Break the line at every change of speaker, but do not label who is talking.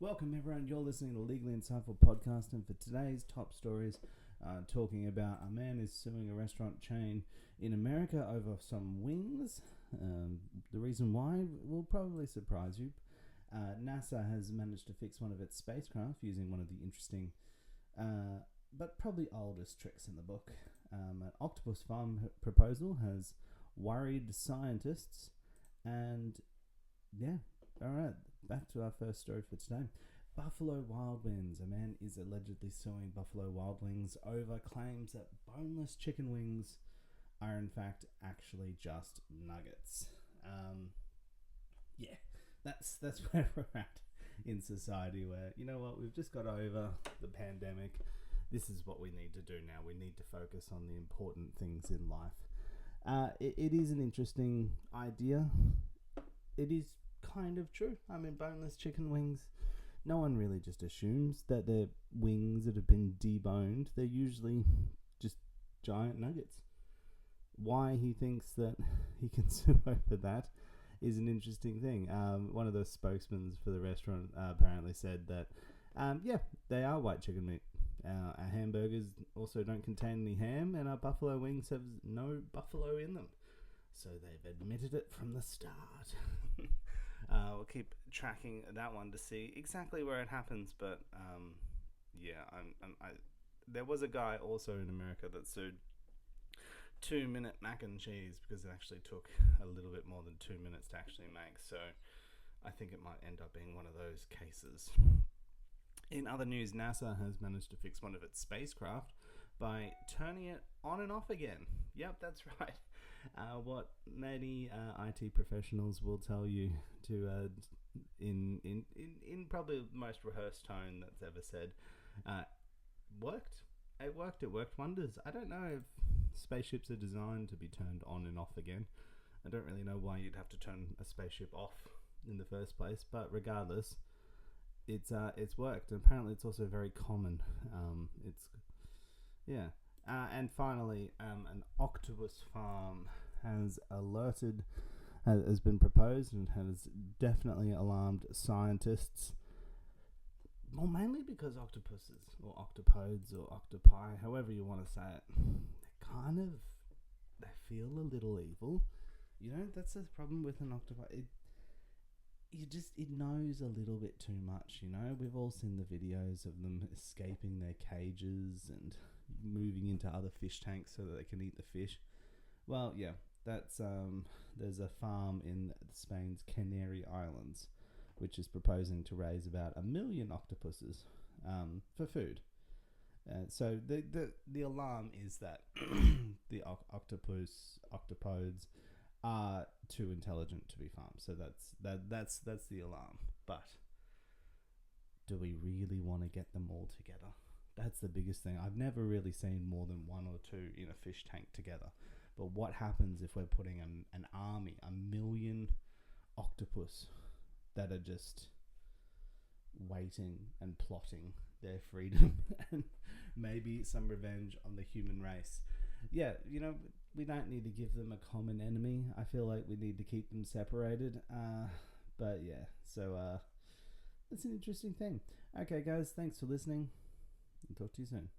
Welcome everyone, you're listening to the Legally Insightful Podcast, and for today's top stories, talking about a man is suing a restaurant chain in America over some wings. The reason why will probably surprise you. NASA has managed to fix one of its spacecraft using one of the interesting, but probably oldest tricks in the book. An octopus farm proposal has worried scientists, and yeah, alright, back to our first story for today. Buffalo Wild Wings. A man is allegedly suing Buffalo Wild Wings over claims that boneless chicken wings are in fact actually just nuggets. That's where we're at in society, where, you know what, we've just got over the pandemic. This is what we need to do now. We need to focus on the important things in life. It is an interesting idea. It is kind of true. I mean, boneless chicken wings, no one really just assumes that they're wings that have been deboned. They're usually just giant nuggets. Why he thinks that he can sue over that is an interesting thing. One of the spokesmen for the restaurant apparently said that, they are white chicken meat. Our hamburgers also don't contain any ham, and our buffalo wings have no buffalo in them. So they've admitted it from the start. We'll keep tracking that one to see exactly where it happens, but there was a guy also in America that sued 2-minute mac and cheese because it actually took a little bit more than 2 minutes to actually make, so I think it might end up being one of those cases. In other news, NASA has managed to fix one of its spacecraft by turning it on and off again. Yep, that's right. What many IT professionals will tell you to, in probably the most rehearsed tone that's ever said, worked. It worked. It worked wonders. I don't know if spaceships are designed to be turned on and off again. I don't really know why you'd have to turn a spaceship off in the first place, but regardless, it's worked. And apparently, it's also very common. And finally, an octopus farm has been proposed and has definitely alarmed scientists. Well, mainly because octopuses, or octopodes, or octopi, however you want to say it, they feel a little evil. You know, that's the problem with an octopi. It knows a little bit too much, you know? We've all seen the videos of them escaping their cages and moving into other fish tanks so that they can eat the fish. Well, yeah, that's there's a farm in Spain's Canary Islands which is proposing to raise about 1 million octopuses for food. So the alarm is that the octopodes are too intelligent to be farmed. So that's the alarm. But do we really want to get them all together? That's the biggest thing. I've never really seen more than one or two in a fish tank together. But what happens if we're putting an army, 1 million octopus that are just waiting and plotting their freedom and maybe some revenge on the human race? Yeah, you know, we don't need to give them a common enemy. I feel like we need to keep them separated. But yeah, so that's an interesting thing. Okay, guys, thanks for listening. I'll talk to you soon.